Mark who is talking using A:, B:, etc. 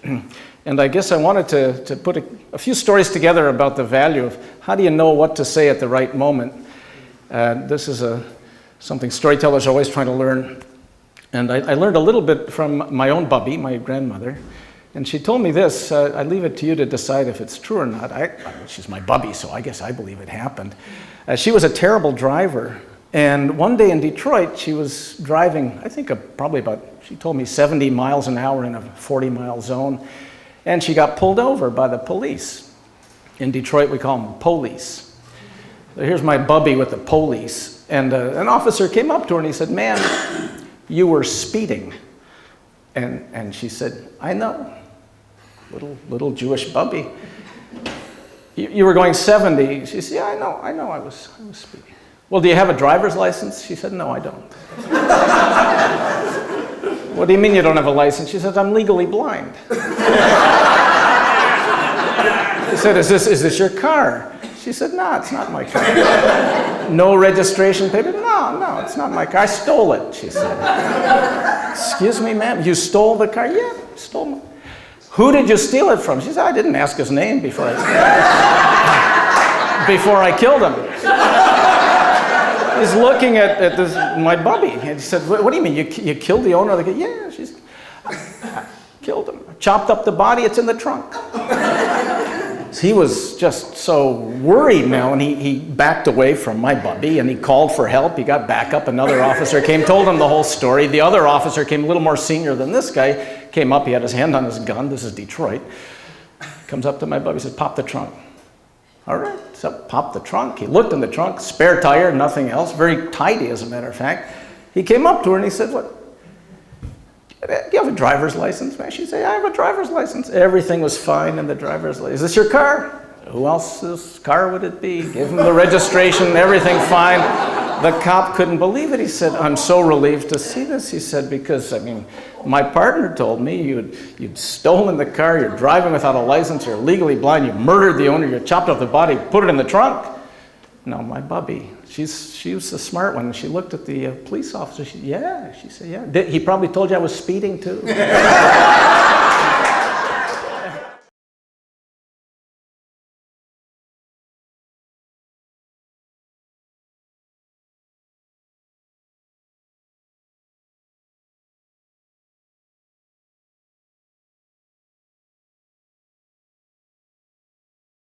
A: And I guess I wanted to put a few stories together about the value of how do you know what to say at the right moment. This is something storytellers are always trying to learn. And I learned a little bit from my own bubby, my grandmother. And she told me this. I leave it to you to decide if it's true or not. She's my bubby, so I guess I believe it happened. She was a terrible driver. And one day in Detroit, she was driving, I think probably about, she told me 70 miles an hour in a 40-mile zone. And she got pulled over by the police. In Detroit, we call them police. So here's my bubby with the police. And an officer came up to her and he said, "Ma'am, you were speeding." And she said, "I know, little Jewish bubby. You were going 70. She said, "Yeah, I know, I was speeding." "Well, do you have a driver's license?" She said, "No, I don't." "What do you mean you don't have a license?" She said, "I'm legally blind." He said, "Is this your car?" She said, "No, it's not my car." "No registration paper?" No, it's not my car. I stole it," she said. "Excuse me, ma'am, you stole the car?" "Yeah, I stole it." "Who did you steal it from?" She said, "I didn't ask his name before I killed him." He's looking at my bubby, and he said, "What do you mean, you killed the owner of the car?" "Yeah, I killed him. I chopped up the body, it's in the trunk." He was just so worried now, and he backed away from my bubby, and he called for help. He got back up. Another officer came, told him the whole story. The other officer came, a little more senior than this guy, came up. He had his hand on his gun. This is Detroit. Comes up to my bubby, says, "Pop the trunk." "All right." So popped the trunk. He looked in the trunk, spare tire, nothing else. Very tidy, as a matter of fact. He came up to her and he said, "What? Do you have a driver's license, man?" She said, "I have a driver's license." Everything was fine in the driver's license. "Is this your car?" "Who else's car would it be?" Give him the registration, everything fine. The cop couldn't believe it. He said, "I'm so relieved to see this." He said, "Because, my partner told me you'd stolen the car, you're driving without a license, you're legally blind, you murdered the owner, you chopped off the body, put it in the trunk." No, my bubby, she was the smart one. She looked at the police officer. She said, "Yeah." He probably told you I was speeding too.